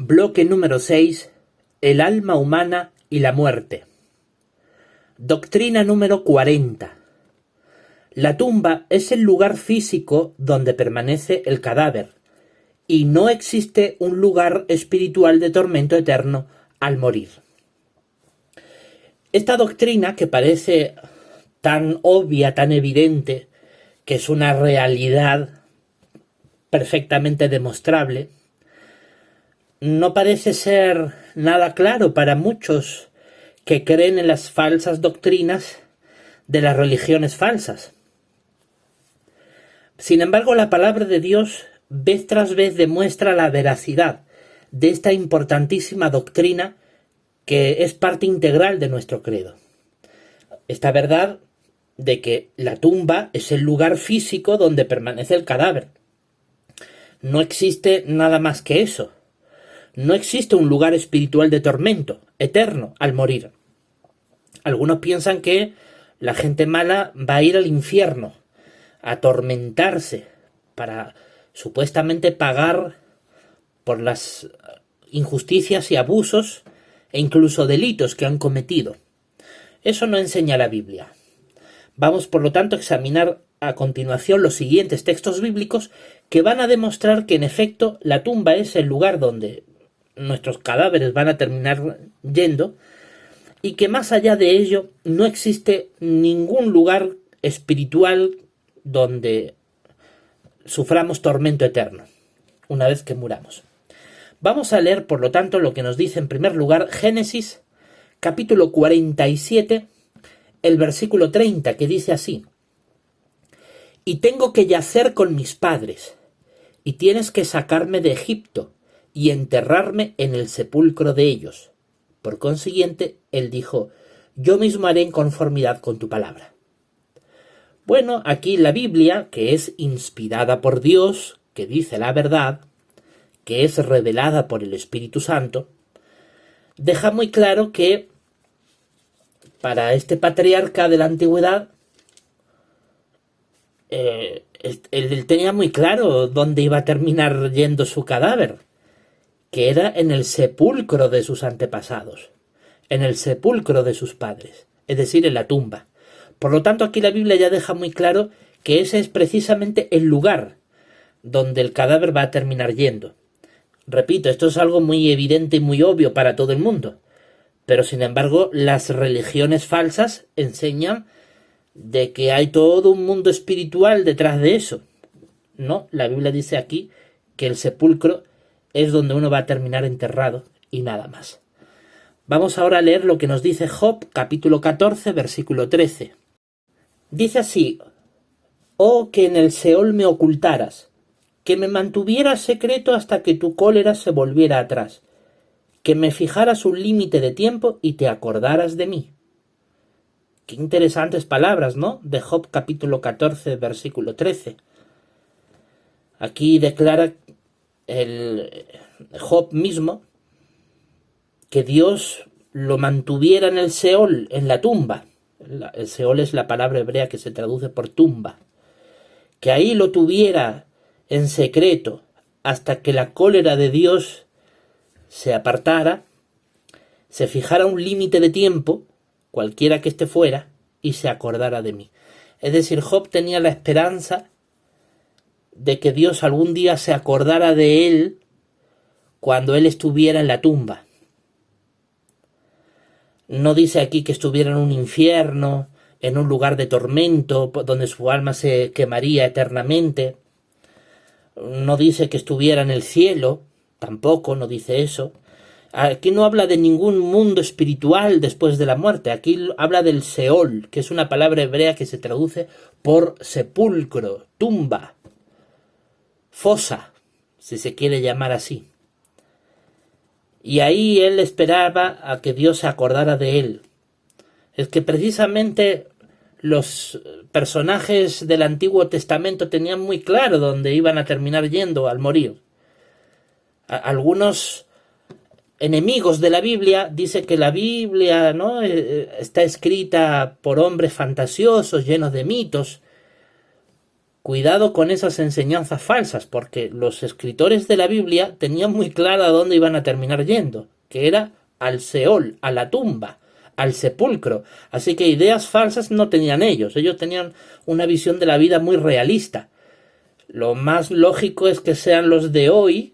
Bloque número 6. El alma humana y la muerte. Doctrina número 40. La tumba es el lugar físico donde permanece el cadáver, y no existe un lugar espiritual de tormento eterno al morir. Esta doctrina, que parece tan obvia, tan evidente, que es una realidad perfectamente demostrable, no parece ser nada claro para muchos que creen en las falsas doctrinas de las religiones falsas. Sin embargo, la palabra de Dios vez tras vez demuestra la veracidad de esta importantísima doctrina que es parte integral de nuestro credo. Esta verdad de que la tumba es el lugar físico donde permanece el cadáver. No existe nada más que eso. No existe un lugar espiritual de tormento eterno al morir. Algunos piensan que la gente mala va a ir al infierno, a atormentarse, para supuestamente pagar por las injusticias y abusos e incluso delitos que han cometido. Eso no enseña la Biblia. Vamos, por lo tanto, a examinar a continuación los siguientes textos bíblicos que van a demostrar que, en efecto, la tumba es el lugar donde nuestros cadáveres van a terminar yendo, y que más allá de ello no existe ningún lugar espiritual donde suframos tormento eterno una vez que muramos. Vamos a leer, por lo tanto, lo que nos dice en primer lugar Génesis capítulo 47, el versículo 30, que dice así: «Y tengo que yacer con mis padres, y tienes que sacarme de Egipto y enterrarme en el sepulcro de ellos». Por consiguiente, él dijo: «Yo mismo haré en conformidad con tu palabra». Bueno, aquí la Biblia, que es inspirada por Dios, que dice la verdad, que es revelada por el Espíritu Santo, deja muy claro que para este patriarca de la antigüedad, él tenía muy claro dónde iba a terminar yendo su cadáver, que era en el sepulcro de sus antepasados, en el sepulcro de sus padres, es decir, en la tumba. Por lo tanto, aquí la Biblia ya deja muy claro que ese es precisamente el lugar donde el cadáver va a terminar yendo. Repito, esto es algo muy evidente y muy obvio para todo el mundo, pero sin embargo las religiones falsas enseñan de que hay todo un mundo espiritual detrás de eso. No, la Biblia dice aquí que el sepulcro es donde uno va a terminar enterrado y nada más. Vamos ahora a leer lo que nos dice Job, capítulo 14, versículo 13. Dice así: «Oh, que en el Seol me ocultaras, que me mantuvieras secreto hasta que tu cólera se volviera atrás, que me fijaras un límite de tiempo y te acordaras de mí». Qué interesantes palabras, ¿no? De Job, capítulo 14, versículo 13. Aquí declara el Job mismo que Dios lo mantuviera en el Seol, en la tumba. El Seol es la palabra hebrea que se traduce por tumba. Que ahí lo tuviera en secreto hasta que la cólera de Dios se apartara, se fijara un límite de tiempo, cualquiera que éste fuera, y se acordara de mí. Es decir, Job tenía la esperanza de que Dios algún día se acordara de él cuando él estuviera en la tumba. No dice aquí que estuviera en un infierno, en un lugar de tormento, donde su alma se quemaría eternamente. No dice que estuviera en el cielo, tampoco, no dice eso. Aquí no habla de ningún mundo espiritual después de la muerte. Aquí habla del Seol, que es una palabra hebrea que se traduce por sepulcro, tumba, fosa, si se quiere llamar así. Y ahí él esperaba a que Dios se acordara de él. Es que precisamente los personajes del Antiguo Testamento tenían muy claro dónde iban a terminar yendo al morir. Algunos enemigos de la Biblia dicen que la Biblia, ¿no?, está escrita por hombres fantasiosos, llenos de mitos, cuidado con esas enseñanzas falsas, porque los escritores de la Biblia tenían muy claro a dónde iban a terminar yendo, que era al Seol, a la tumba, al sepulcro. Así que ideas falsas no tenían ellos tenían una visión de la vida muy realista. Lo más lógico es que sean los de hoy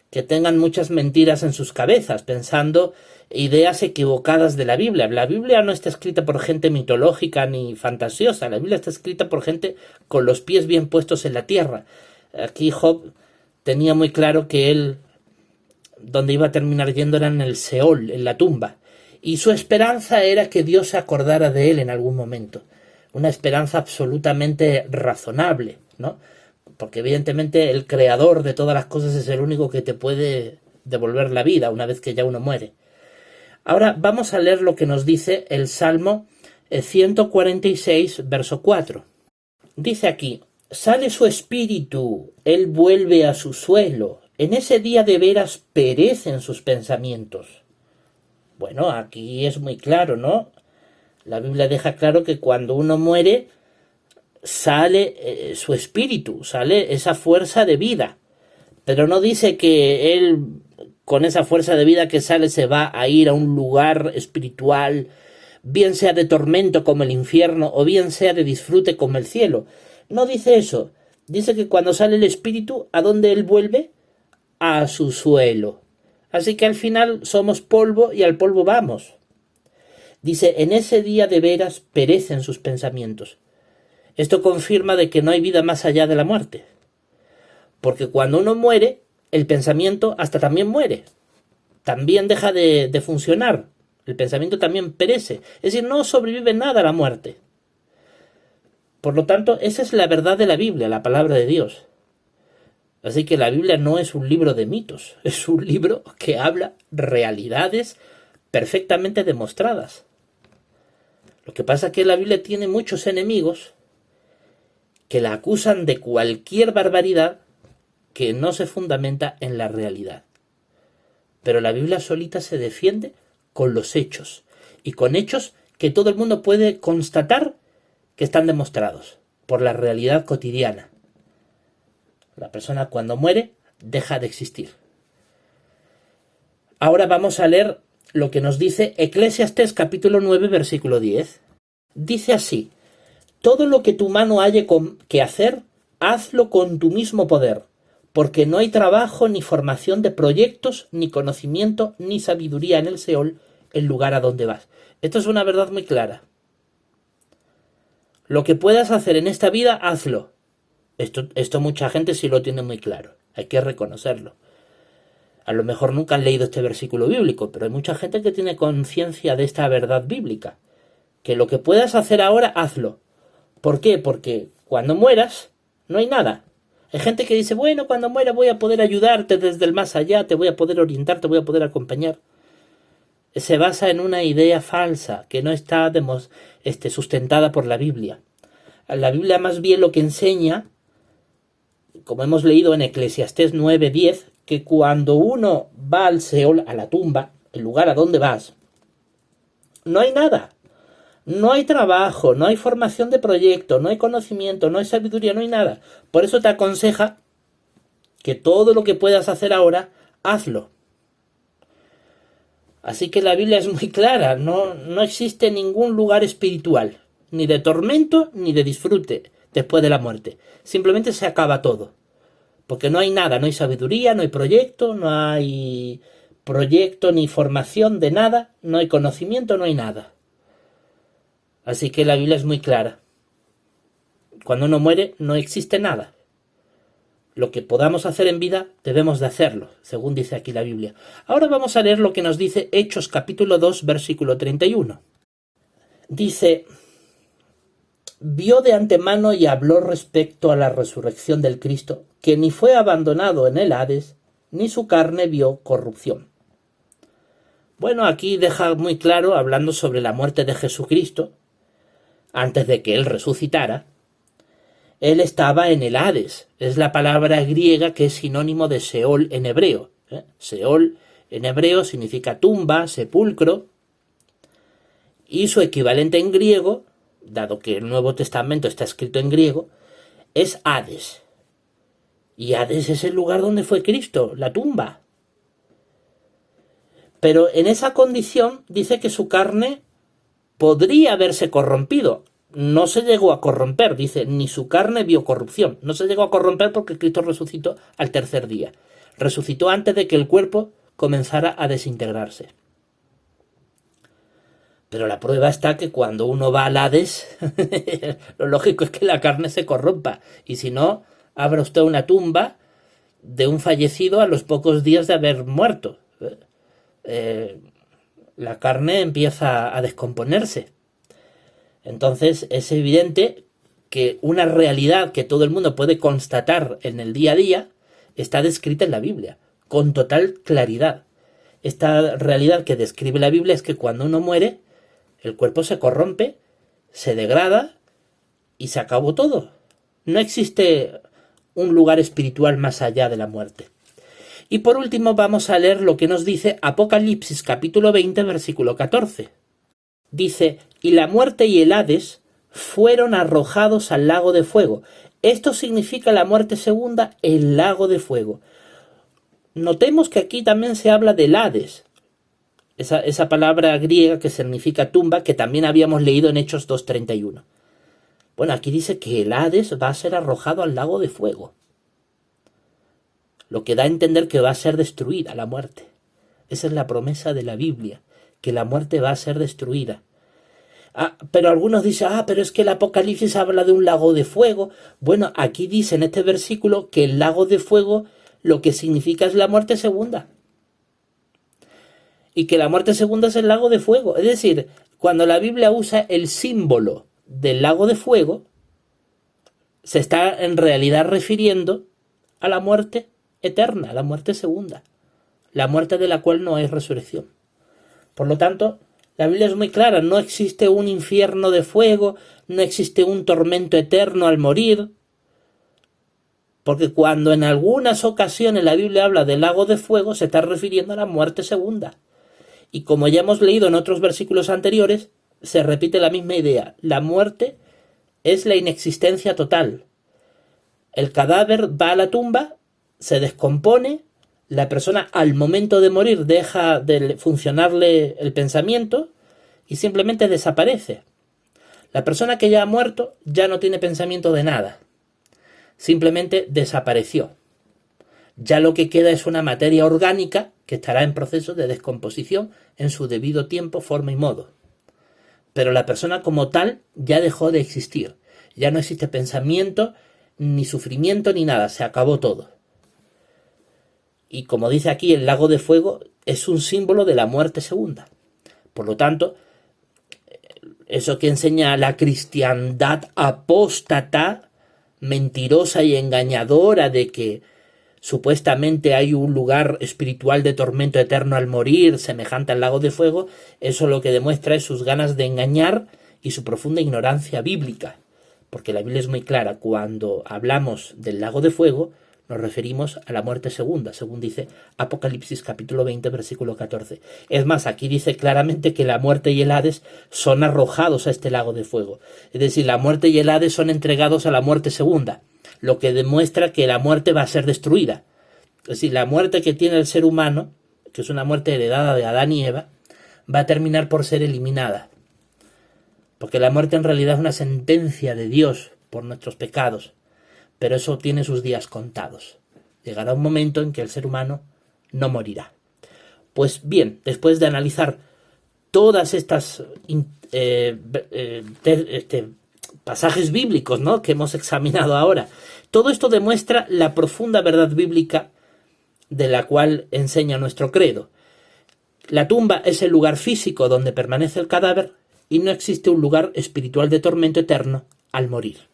que tengan muchas mentiras en sus cabezas, pensando ideas equivocadas de la Biblia. La Biblia no está escrita por gente mitológica ni fantasiosa, la Biblia está escrita por gente con los pies bien puestos en la tierra. Aquí Job tenía muy claro que él, donde iba a terminar yendo, era en el Seol, en la tumba, y su esperanza era que Dios se acordara de él en algún momento. Una esperanza absolutamente razonable, ¿no? Porque evidentemente el creador de todas las cosas es el único que te puede devolver la vida una vez que ya uno muere. Ahora vamos a leer lo que nos dice el Salmo 146, verso 4. Dice aquí: sale su espíritu, él vuelve a su suelo, en ese día de veras perecen sus pensamientos. Bueno, aquí es muy claro, ¿no? La Biblia deja claro que cuando uno muere, sale su espíritu, sale esa fuerza de vida, pero no dice que él, con esa fuerza de vida que sale, se va a ir a un lugar espiritual, bien sea de tormento como el infierno o bien sea de disfrute como el cielo. No dice eso, dice que cuando sale el espíritu, ¿a dónde él vuelve? A su suelo. Así que al final somos polvo y al polvo vamos. Dice: en ese día de veras perecen sus pensamientos. Esto confirma de que no hay vida más allá de la muerte. Porque cuando uno muere, el pensamiento hasta también muere. También deja de funcionar. El pensamiento también perece. Es decir, no sobrevive nada a la muerte. Por lo tanto, esa es la verdad de la Biblia, la palabra de Dios. Así que la Biblia no es un libro de mitos. Es un libro que habla realidades perfectamente demostradas. Lo que pasa es que la Biblia tiene muchos enemigos que la acusan de cualquier barbaridad que no se fundamenta en la realidad. Pero la Biblia solita se defiende con los hechos, y con hechos que todo el mundo puede constatar que están demostrados por la realidad cotidiana. La persona cuando muere deja de existir. Ahora vamos a leer lo que nos dice Eclesiastés capítulo 9, versículo 10. Dice así: todo lo que tu mano halle que hacer, hazlo con tu mismo poder, porque no hay trabajo, ni formación de proyectos, ni conocimiento, ni sabiduría en el Seol, el lugar a donde vas. Esto es una verdad muy clara. Lo que puedas hacer en esta vida, hazlo. Esto mucha gente sí lo tiene muy claro, hay que reconocerlo. A lo mejor nunca han leído este versículo bíblico, pero hay mucha gente que tiene conciencia de esta verdad bíblica, que lo que puedas hacer ahora, hazlo. ¿Por qué? Porque cuando mueras no hay nada. Hay gente que dice: bueno, cuando muera voy a poder ayudarte desde el más allá, te voy a poder orientar, te voy a poder acompañar. Se basa en una idea falsa que no está sustentada por la Biblia. La Biblia más bien lo que enseña, como hemos leído en Eclesiastés 9:10, que cuando uno va al Seol, a la tumba, el lugar a donde vas, no hay nada. No hay trabajo, no hay formación de proyecto, no hay conocimiento, no hay sabiduría, no hay nada. Por eso te aconseja que todo lo que puedas hacer ahora, hazlo. Así que la Biblia es muy clara, no existe ningún lugar espiritual, ni de tormento ni de disfrute después de la muerte. Simplemente se acaba todo. Porque no hay nada, no hay sabiduría, no hay proyecto ni formación de nada, no hay conocimiento, no hay nada. Así que la Biblia es muy clara. Cuando uno muere no existe nada. Lo que podamos hacer en vida debemos de hacerlo, según dice aquí la Biblia. Ahora vamos a leer lo que nos dice Hechos capítulo 2, versículo 31. Dice: vio de antemano y habló respecto a la resurrección del Cristo, que ni fue abandonado en el Hades, ni su carne vio corrupción. Bueno, aquí deja muy claro, hablando sobre la muerte de Jesucristo, antes de que él resucitara, él estaba en el Hades. Es la palabra griega que es sinónimo de Seol en hebreo. Seol en hebreo significa tumba, sepulcro, y su equivalente en griego, dado que el Nuevo Testamento está escrito en griego, es Hades. Y Hades es el lugar donde fue Cristo, la tumba. Pero en esa condición dice que su carne podría haberse corrompido. No se llegó a corromper, dice, ni su carne vio corrupción. No se llegó a corromper porque Cristo resucitó al tercer día. Resucitó antes de que el cuerpo comenzara a desintegrarse. Pero la prueba está que cuando uno va al Hades, lo lógico es que la carne se corrompa. Y si no, abra usted una tumba de un fallecido a los pocos días de haber muerto. La carne empieza a descomponerse. Entonces es evidente que una realidad que todo el mundo puede constatar en el día a día está descrita en la Biblia, con total claridad. Esta realidad que describe la Biblia es que cuando uno muere, el cuerpo se corrompe, se degrada y se acabó todo. No existe un lugar espiritual más allá de la muerte. Y por último vamos a leer lo que nos dice Apocalipsis capítulo 20, versículo 14. Dice, y la muerte y el Hades fueron arrojados al lago de fuego. Esto significa la muerte segunda, el lago de fuego. Notemos que aquí también se habla del Hades. Esa palabra griega que significa tumba, que también habíamos leído en Hechos 2:31. Bueno, aquí dice que el Hades va a ser arrojado al lago de fuego. Lo que da a entender que va a ser destruida la muerte. Esa es la promesa de la Biblia, que la muerte va a ser destruida. Pero algunos dicen, pero es que el Apocalipsis habla de un lago de fuego. Bueno, aquí dice en este versículo que el lago de fuego lo que significa es la muerte segunda. Y que la muerte segunda es el lago de fuego. Es decir, cuando la Biblia usa el símbolo del lago de fuego, se está en realidad refiriendo a la muerte eterna, a la muerte segunda, la muerte de la cual no hay resurrección. Por lo tanto, la Biblia es muy clara, no existe un infierno de fuego, no existe un tormento eterno al morir, porque cuando en algunas ocasiones la Biblia habla del lago de fuego, se está refiriendo a la muerte segunda. Y como ya hemos leído en otros versículos anteriores, se repite la misma idea. La muerte es la inexistencia total. El cadáver va a la tumba, se descompone, la persona al momento de morir deja de funcionarle el pensamiento y simplemente desaparece. La persona que ya ha muerto ya no tiene pensamiento de nada. Simplemente desapareció. Ya lo que queda es una materia orgánica que estará en proceso de descomposición en su debido tiempo, forma y modo. Pero la persona como tal ya dejó de existir. Ya no existe pensamiento, ni sufrimiento, ni nada. Se acabó todo. Y como dice aquí, el lago de fuego es un símbolo de la muerte segunda. Por lo tanto, eso que enseña la cristiandad apóstata, mentirosa y engañadora de que supuestamente hay un lugar espiritual de tormento eterno al morir, semejante al lago de fuego, eso lo que demuestra es sus ganas de engañar y su profunda ignorancia bíblica. Porque la Biblia es muy clara, cuando hablamos del lago de fuego, nos referimos a la muerte segunda, según dice Apocalipsis capítulo 20, versículo 14. Es más, aquí dice claramente que la muerte y el Hades son arrojados a este lago de fuego. Es decir, la muerte y el Hades son entregados a la muerte segunda, lo que demuestra que la muerte va a ser destruida. Es decir, la muerte que tiene el ser humano, que es una muerte heredada de Adán y Eva, va a terminar por ser eliminada. Porque la muerte en realidad es una sentencia de Dios por nuestros pecados. Pero eso tiene sus días contados. Llegará un momento en que el ser humano no morirá. Pues bien, después de analizar todas estas pasajes bíblicos, ¿no?, que hemos examinado ahora, todo esto demuestra la profunda verdad bíblica de la cual enseña nuestro credo. La tumba es el lugar físico donde permanece el cadáver y no existe un lugar espiritual de tormento eterno al morir.